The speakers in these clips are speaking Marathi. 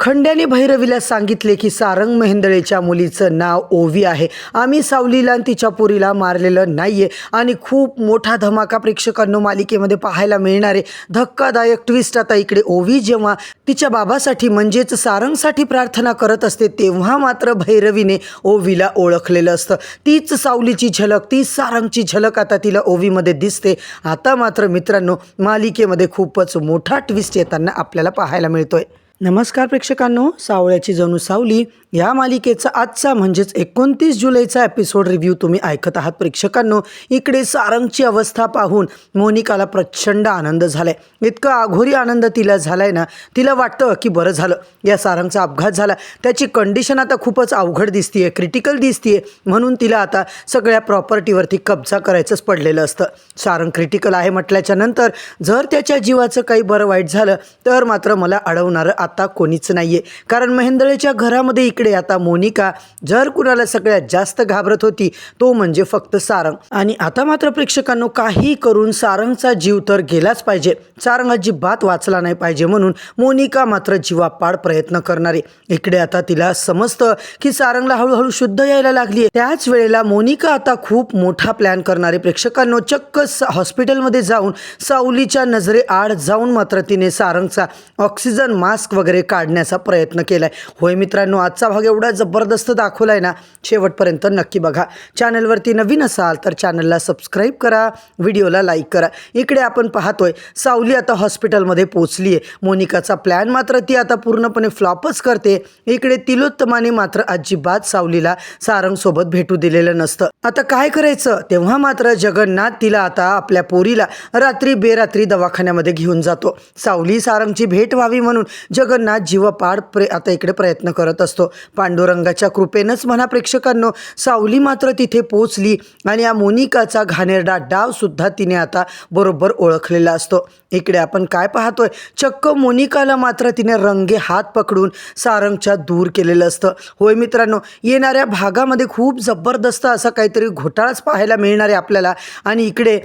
खंड्याने भैरवीला सांगितले की सारंग मेहेंदळेच्या मुलीचं नाव ओवी आहे. आम्ही सावलीला आणि तिच्या पोरीला मारलेलं नाहीये. आणि खूप मोठा धमाका प्रेक्षकांनो मालिकेमध्ये पाहायला मिळणार आहे. धक्कादायक ट्विस्ट. आता इकडे ओवी जेव्हा तिच्या बाबासाठी म्हणजेच सारंगसाठी प्रार्थना करत असते तेव्हा मात्र भैरवीने ओवीला ओळखलेलं असतं. तीच सावलीची झलक, तीच सारंगची झलक आता तिला ओवीमध्ये दिसते. आता मात्र मित्रांनो मालिकेमध्ये खूपच मोठा ट्विस्ट येताना आपल्याला पाहायला मिळतोय. नमस्कार प्रेक्षकांनो, सावळ्याची जणू सावली या मालिकेचा आजचा म्हणजेच 29 जुलैचा एपिसोड रिव्ह्यू तुम्ही ऐकत आहात. प्रेक्षकांनो, इकडे सारंगची अवस्था पाहून मोनिकाला प्रचंड आनंद झालाय. इतका आघोरी आनंद तिला झालाय ना, तिला वाटतं की बरं झालं या सारंगचा अपघात झाला, त्याची कंडिशन आता खूपच अवघड दिसतीये, क्रिटिकल दिसतीये, म्हणून तिला आता सगळ्या प्रॉपर्टीवरती कब्जा करायचंच पडलेलं असतं. सारंग क्रिटिकल आहे म्हटल्याच्या नंतर जर त्याच्या जीवाचं काही बरं वाईट झालं तर मात्र मला अडवणारं आता कोणीच नाहीये. कारण मेहेंदळेच्या घरामध्ये इकडे आता मोनिका जर कुणाला सगळ्यात जास्त घाबरत होती तो म्हणजे फक्त सारंग. आणि आता मात्र प्रेक्षकांनो काही करून सारंगचा जीव तर गेलाच पाहिजे, सारंग अजिबात वाचला नाही पाहिजे, म्हणून मोनिका मात्र जीवापाड प्रयत्न करणारे. इकडे आता तिला समजतं की सारंगला हळूहळू शुद्ध यायला लागली. त्याच वेळेला मोनिका आता खूप मोठा प्लॅन करणारे. प्रेक्षकांनो, चक्क हॉस्पिटलमध्ये जाऊन सावलीच्या नजरे आड जाऊन मात्र तिने सारंगचा ऑक्सिजन मास्क वगैरे काढण्याचा प्रयत्न केलाय. होय मित्रांनो, आजचा भाग एवढा जबरदस्त दाखवलाय ना, शेवटपर्यंत नक्की बघा. चॅनलवरती नवीन असाल तर चॅनलला सबस्क्राईब करा, व्हिडिओला लाईक करा. इकडे आपण पाहतोय सावली आता हॉस्पिटलमध्ये पोहोचली आहे. मोनिकाचा प्लॅन मात्र ती आता पूर्णपणे फ्लॉपच करते. इकडे तिलोत्तमाने मात्र अजिबात सावलीला सारंग सोबत भेटू दिलेलं नसतं. आता काय करायचं, तेव्हा मात्र जगन्नाथ तिला आता आपल्या पोरीला रात्री बेरात्री दवाखान्यामध्ये घेऊन जातो. सावली सारंगची भेट व्हावी म्हणून जगन्नाथ जीवपाड आता इकडे प्रयत्न करत असतो. पांडुरंगाच्या कृपेनंच म्हणा प्रेक्षकांनो, सावली मात्र तिथे पोहोचली आणि या मोनिकाचा घाणेरडा डाव सुद्धा तिने आता बरोबर ओळखलेला असतो. इकडे आपण काय पाहतोय, चक्क मोनिकाला मात्र तिने रंगे हात पकडून सारंगच्या दूर केलेलं असतं. होय मित्रांनो, येणाऱ्या भागामध्ये खूप जबरदस्त असा काहीतरी घोटाळाच पाहायला मिळणार आहे आपल्याला. आणि इकडे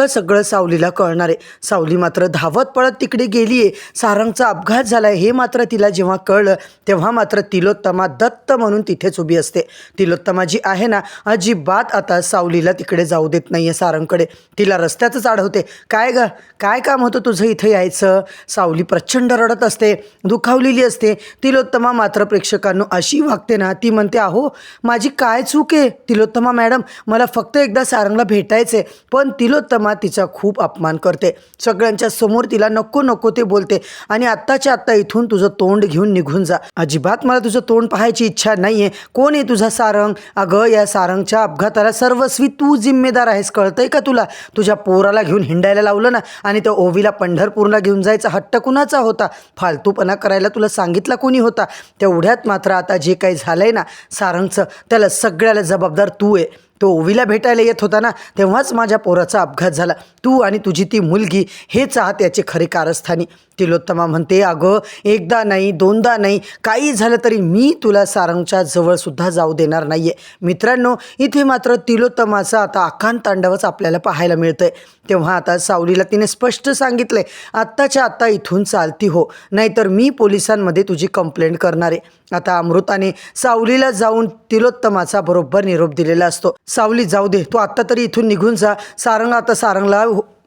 सगळं सावलीला कळणार आहे. सावली मात्र धावत पळत तिकडे गेली आहे. सारंगचा अपघात झालाय हे मात्र तिला जेव्हा कळलं तेव्हा मात्र तिलोत्तमा दत्त म्हणून तिथेच उभी असते. तिलोत्तमा जी आहे ना, अजिबात आता सावलीला तिकडे जाऊ देत नाहीये सारंगकडे. तिला रस्त्यातच अडवते. काय ग, काय काम होतं तुझं इथे यायचं? सावली प्रचंड रडत असते, दुखावलेली असते. तिलोत्तमा मात्र प्रेक्षकांनो अशी वागते ना, ती म्हणते अहो माझी काय चूक आहे तिलोत्तमा मॅडम, मला फक्त एकदा सारंगला भेटायचे. पण तिलोत्तमा तिचा खूप अपमान करते. सगळ्यांच्या समोर तिला नको नको ते बोलते आणि आत्ताच्या आत्ता इथून तुझं तोंड घेऊन निघून जा, अजिबात मला तुझं तोंड पाहायची इच्छा नाहीये. कोण आहे तुझा सारंग? अगं या सारंगच्या अपघाताला सर्वस्वी तू जिम्मेदार आहेस, कळतंय का तुला? तुझ्या पोराला घेऊन हिंडायला लावलं ना, आणि त्या ओवीला पंढरपूरला घेऊन जायचा हट्ट कुणाचा होता? फालतूपणा करायला तुला सांगितला कोणी होता? तेवढ्यात मात्र आता जे काही झालंय ना सारंगचं, त्याला सगळ्याला जबाबदार तू आहे. तो ओवीला भेटायला येत होता ना, तेव्हाच माझ्या पोराचा अपघात झाला. तू आणि तुझी ती मुलगी हेच आहात याचे खरे कारस्थानी. तिलोत्तमा म्हणते अगं एकदा नाही दोनदा नाही, काही झालं तरी मी तुला सारंगच्या जवळसुद्धा जाऊ देणार नाहीये. मित्रांनो, इथे मात्र तिलोत्तमाचा आता आकांत तांडवच आपल्याला पाहायला मिळतंय. तेव्हा आता सावलीला तिने स्पष्ट सांगितलंय, आत्ताच्या आत्ता इथून चालती हो, नाहीतर मी पोलिसांमध्ये तुझी कंप्लेंट करणार आहे. आता अमृताने सावलीला जाऊन तिलोत्तमाचा बरोबर निरोप दिलेला असतो. सावली जाऊ दे, तू आत्ता तरी इथून निघून जा. सारंगला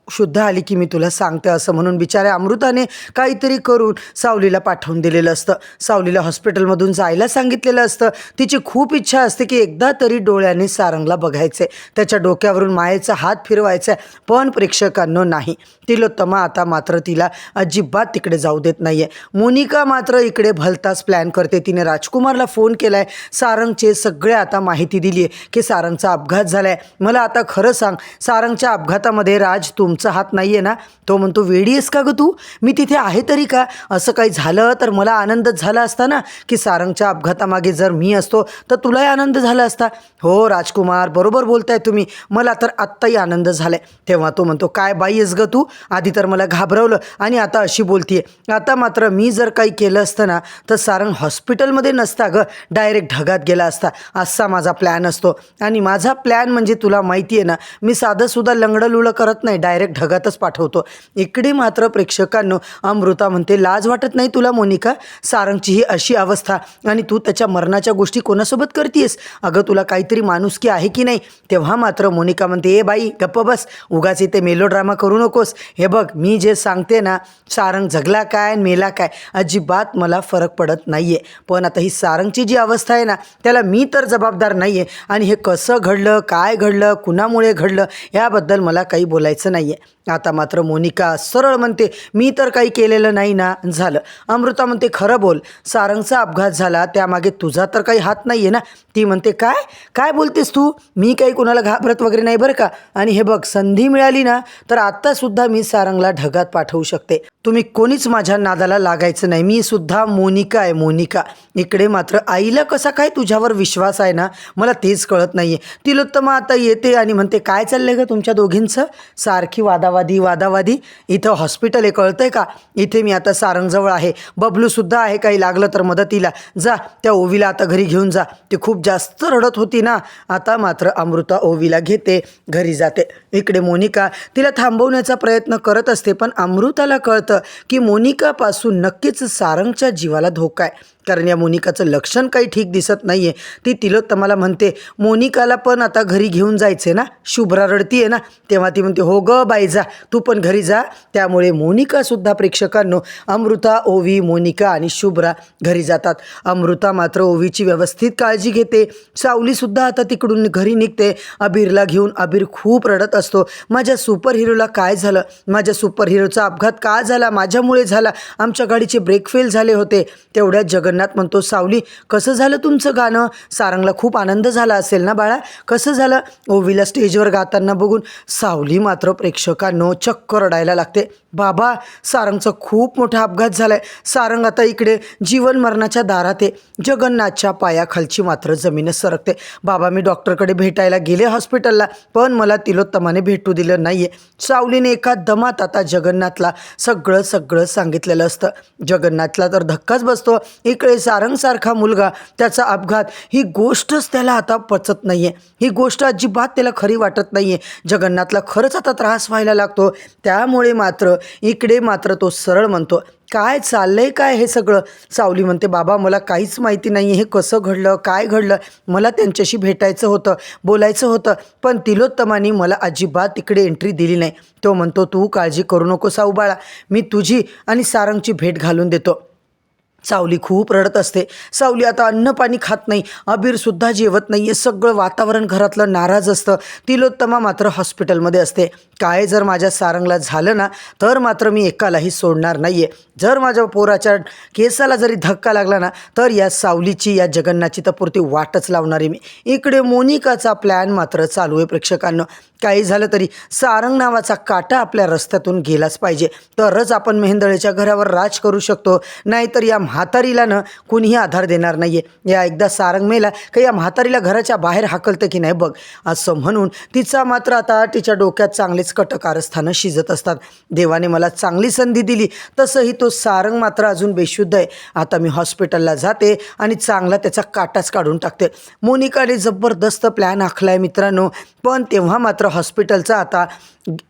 शुद्ध आली की मी तुला सांगते असं म्हणून बिचाऱ्या अमृताने काहीतरी करून सावलीला पाठवून दिलेलं असतं. सावलीला हॉस्पिटलमधून जायला सांगितलेलं असतं. तिची खूप इच्छा असते की एकदा तरी डोळ्याने सारंगला बघायचे, त्याच्या डोक्यावरून मायेचा हात फिरवायचा. पण प्रेक्षकांनो नाही, तिलोत्तमा आता मात्र तिला अजिबात तिकडे जाऊ देत नाहीये. मोनिका मात्र इकडे भलताच प्लॅन करते. तिने राजकुमारला फोन केलाय, सारंगचे सगळे आता माहिती दिली आहे की सारंगचा अपघात झालाय. मला आता खरं सांग, सारंगच्या अपघातामध्ये राज तुमचा हात नाहीये ना? तो म्हणतो वेडी आहेस का ग तू? मी तिथे आहे तरी का? असं काही झालं तर मला आनंदच झाला असता ना, की सारंगच्या अपघातामागे जर मी असतो तर तुलाही आनंद झाला असता. हो राजकुमार, बरोबर बोलताय तुम्ही, मला तर आत्ताही आनंद झालाय. तेव्हा तो म्हणतो काय बाई आहेस ग तू? आधी तर मला घाबरवलं आणि आता अशी बोलतीये. आता मात्र मी जर काही केलं असतं ना तर सारंग हॉस्पिटलमध्ये नसता ग, डायरेक्ट ढगात गेला असता. असा माझा प्लॅन असतो. आणि माझा प्लॅन म्हणजे तुला माहिती आहे ना, मी साधंसुद्धा लंगडं लुळं करत नाही, डायरेक्ट डायरेक्ट ढगातच पाठवतो. इकडे मात्र प्रेक्षकांनो अमृता म्हणते, लाज वाटत नाही तुला मोनिका? सारंगची ही अशी अवस्था आणि तू त्याच्या मरणाच्या गोष्टी कोणासोबत करतेस? अगं तुला काहीतरी माणुसकी आहे की नाही? तेव्हा मात्र मोनिका म्हणते, ए बाई गप्प बस, उगाच इथे मेलोड्रामा करू नकोस. हे बघ मी जे सांगते ना, सारंग जगला काय मेला काय अजिबात मला फरक पडत नाही आहे. पण आता ही सारंगची जी अवस्था आहे ना, त्याला मी तर जबाबदार नाही आहे. आणि हे कसं घडलं, काय घडलं, कुणामुळे घडलं याबद्दल मला काही बोलायचं नाही आहे. आता मात्र मोनिका सरळ म्हणते, मी तर काही केलेलं नाही ना. झालं. अमृता म्हणते, खरं बोल, सारंगचा अपघात झाला त्यामागे तुझा तर काही हात नाही आहे ना. ती म्हणते, काय काय बोलतेस तू? मी काही कोणाला घाबरत वगैरे नाही बरं का. आणि हे बघ, संधी मिळाली ना तर आत्तासुद्धा मी सारंगला ढगात पाठवू शकते. तुम्ही कोणीच माझ्या नादाला लागायचं नाही. मी सुद्धा मोनिका आहे, मोनिका. इकडे मात्र आईला कसा काय तुझ्यावर विश्वास आहे ना, मला तेच कळत नाही आहे. तिलोत्तमा आता येते आणि म्हणते, काय चाललंय का तुमच्या दोघींचं? सारखी वादावादी. इथं हॉस्पिटल आहे, कळतंय का? इथे मी आता सारंगजवळ आहे, बबलूसुद्धा आहे, काही लागलं तर मदतीला. जा त्या ओवीला आता घरी घेऊन जा. ती खूप जास्त रडत होती ना. आता मात्र अमृता ओवीला घेते, घरी जाते. इकडे मोनिका तिला थांबवण्याचा प्रयत्न करत असते, पण अमृताला कळतं की मोनिकापासून नक्कीच सारंगच्या जीवाला धोका आहे. कारण या मोनिकाचं लक्षण काही ठीक दिसत नाही आहे. ती तिलोत्तमाला म्हणते, मोनिकाला पण आता घरी घेऊन जायचं आहे ना, शुभ्रा रडती आहे ना. तेव्हा ती म्हणते, हो ग बाई जा, तू पण घरी जा. त्यामुळे मोनिकासुद्धा प्रेक्षकांनो, अमृता, ओवी, मोनिका आणि शुभ्रा घरी जातात. अमृता मात्र ओवीची व्यवस्थित काळजी घेते. सावलीसुद्धा आता तिकडून घरी निघते अबीरला घेऊन. अबीर खूप रडत असतो, माझ्या सुपर हिरोला काय झालं, माझ्या सुपर हिरोचा अपघात का झाला, माझ्यामुळे झाला, आमच्या गाडीचे ब्रेक फेल झाले होते. तेवढ्यात जगन्नाथ म्हणतो, सावली कसं झालं तुमचं गाणं? सारंगला खूप आनंद झाला असेल ना बाळा, कसं झालं? ओवीला स्टेजवर गाताना बघून सावली मात्र प्रेक्षकांनो चक्क रडायला लागते. बाबा, सारंगचा खूप मोठा अपघात झालाय. सारंग आता इकडे जीवन मरणाच्या दारात आहे. जगन्नाथच्या पायाखालची मात्र जमीनच सरकते. बाबा, मी डॉक्टरकडे भेटायला गेले हॉस्पिटलला, पण मला तिलोत्तमाने भेटू दिलं नाहीये. सावलीने एका दमात आता जगन्नाथला सगळं सांगितलेलं असतं. जगन्नाथला तर धक्काच बसतो. इकडे सारंगसारखा मुलगा, त्याचा अपघात, ही गोष्टच त्याला आता पचत नाहीये. ही गोष्ट अजिबात त्याला खरी वाटत नाहीये. जगन्नाथला खरंच आता त्रास व्हायला लागतो. त्यामुळे मात्र इकडे मात्र तो सरळ म्हणतो, काय चाललंय काय हे सगळं? सावली म्हणते, बाबा मला काहीच माहिती नाही, हे कसं घडलं, काय घडलं? मला त्यांच्याशी भेटायचं होतं, बोलायचं होतं, पण तिलोत्तमाने मला अजिबात तिकडे एंट्री दिली नाही. तो म्हणतो, तू काळजी करू नको साऊ बाळा, मी तुझी आणि सारंगची भेट घालून देतो. सावली खूप रडत असते. सावली आता अन्न पाणी खात नाही, अबीरसुद्धा जेवत नाही आहे. सगळं वातावरण घरातलं नाराज असतं. तिलोत्तमा मात्र हॉस्पिटलमध्ये असते. काय जर माझ्या सारंगला झालं ना तर मात्र मी एकालाही सोडणार नाही आहे. जर माझ्या पोराच्या केसाला जरी धक्का लागला ना तर या सावलीची, या जगन्नाथची तर पुरती वाटच लावणार आहे मी. इकडे मोनिकाचा प्लॅन मात्र चालू आहे प्रेक्षकांना. काही झालं तरी सारंग नावाचा काटा आपल्या रस्त्यातून गेलाच पाहिजे, तरच आपण मेहेंदळेच्या घरावर राज करू शकतो. नाहीतर या म्हातारीला न कोणीही आधार देणार नाही आहे. या एकदा सारंग मेला का या म्हातारीला घराच्या बाहेर हाकलतं की नाही बघ, असं म्हणून तिचा मात्र आता तिच्या डोक्यात चांगलेच कटकारस्थानं शिजत असतात. देवाने मला चांगली संधी दिली, तसंही तो सारंग मात्र अजून बेशुद्ध आहे. आता मी हॉस्पिटलला जाते आणि चांगला त्याचा काटाच काढून टाकते. मोनिकाने जबरदस्त प्लॅन आखलाय मित्रांनो, पण तेव्हा मात्र हॉस्पिटलचा आता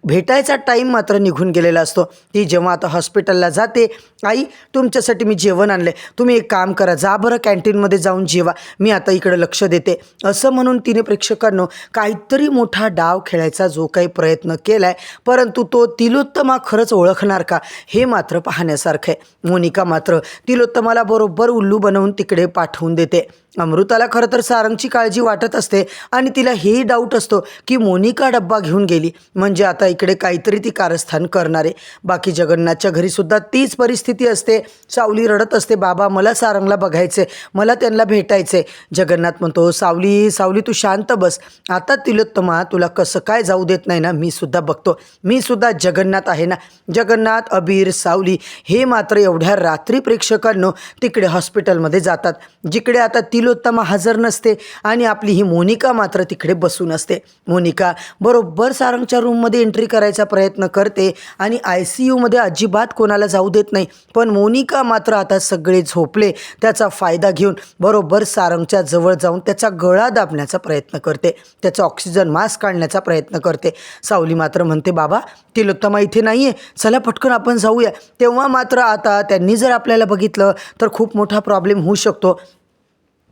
भेटायचा टाईम मात्र निघून गेलेला असतो. ती जेव्हा आता हॉस्पिटलला जाते, आई तुमच्यासाठी मी जेवण आणले, तुम्ही एक काम करा, जा बरं कॅन्टीनमध्ये जाऊन जेवा, मी आता इकडे लक्ष देते, असं म्हणून तिने प्रेक्षकांनो काहीतरी मोठा डाव खेळायचा जो काही प्रयत्न केलाय, परंतु तो तिलोत्तमा खरंच ओळखणार का हे मात्र पाहण्यासारखं आहे. मोनिका मात्र तिलोत्तमाला बरोबर उल्लू बनवून तिकडे पाठवून देते. अमृताला खरं तर सारंगची काळजी वाटत असते आणि तिला हेही डाऊट असतो की मोनिका डब्बा घेऊन गेली म्हणजे आता इकडे काहीतरी ती कारस्थान करणार आहे. बाकी जगन्नाथच्या घरीसुद्धा तीच परिस्थिती असते. सावली रडत असते, बाबा मला सारंगला बघायचे, मला त्यांना भेटायचे. जगन्नाथ म्हणतो, सावली सावली तू शांत बस, आता तिलोत्तमा तुला कसं काय जाऊ देत नाही ना, मी सुद्धा बघतो, मी सुद्धा जगन्नाथ आहे ना. जगन्नाथ, अबीर, सावली हे मात्र एवढ्या रात्री प्रेक्षकांनो तिकडे हॉस्पिटलमध्ये जातात, जिकडे आता तिलोत्तमा हजर नसते आणि आपली ही मोनिका मात्र तिकडे बसून असते. मोनिका बरोबर सारंगच्या रूममध्ये एंट्री करायचा प्रयत्न करते आणि ICUमध्ये अजिबात कोणाला जाऊ देत नाही. पण मोनिका मात्र आता सगळे झोपले त्याचा फायदा घेऊन बरोबर सारंगच्या जवळ जाऊन त्याचा गळा दाबण्याचा प्रयत्न करते, त्याचा ऑक्सिजन मास्क काढण्याचा प्रयत्न करते. सावली मात्र म्हणते, बाबा तिलोत्तमा इथे नाही आहे, चला पटकन आपण जाऊया. तेव्हा मात्र आता त्यांनी जर आपल्याला बघितलं तर खूप मोठा प्रॉब्लेम होऊ शकतो.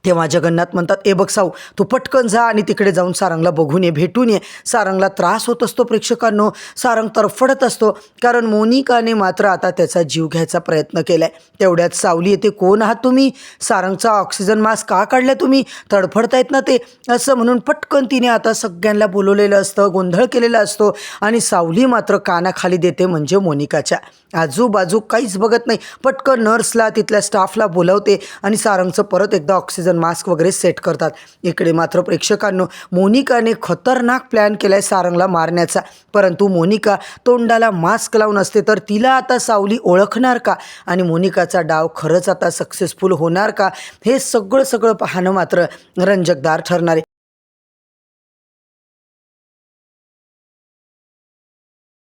तेव्हा जगन्नाथ म्हणतात, ए बघ साऊ, तू पटकन जा आणि तिकडे जाऊन सारंगला बघून ये, भेटून ये. सारंगला त्रास होत असतो प्रेक्षकांनो, सारंग तरफडत असतो कारण मोनिकाने मात्र आता त्याचा जीव घ्यायचा प्रयत्न केलाय. तेवढ्यात सावली येते, कोण आहात तुम्ही, सारंगचा ऑक्सिजन मास्क का काढला तुम्ही, तडफडतायत ना ते, असं म्हणून पटकन तिने आता सगळ्यांना बोलवलेलं असतं, गोंधळ केलेला असतो आणि सावली मात्र कानाखाली देते, म्हणजे मोनिकाच्या आजूबाजू काहीच बघत नाही. पटकन नर्सला तिथल्या स्टाफला बोलवते आणि सारंगचं परत एकदा ऑक्सिजन मास्क वगैरे सेट करतात. इकडे मात्र प्रेक्षकांनो, मोनिकाने खतरनाक प्लॅन केलाय सारंगला मारण्याचा. परंतु मोनिका तोंडाला मास्क लावून असते, तर तिला आता सावली ओळखणार का आणि मोनिकाचा डाव खरंच आता सक्सेसफुल होणार का, हे सगळं पाहणं मात्र रंजकदार ठरणार आहे.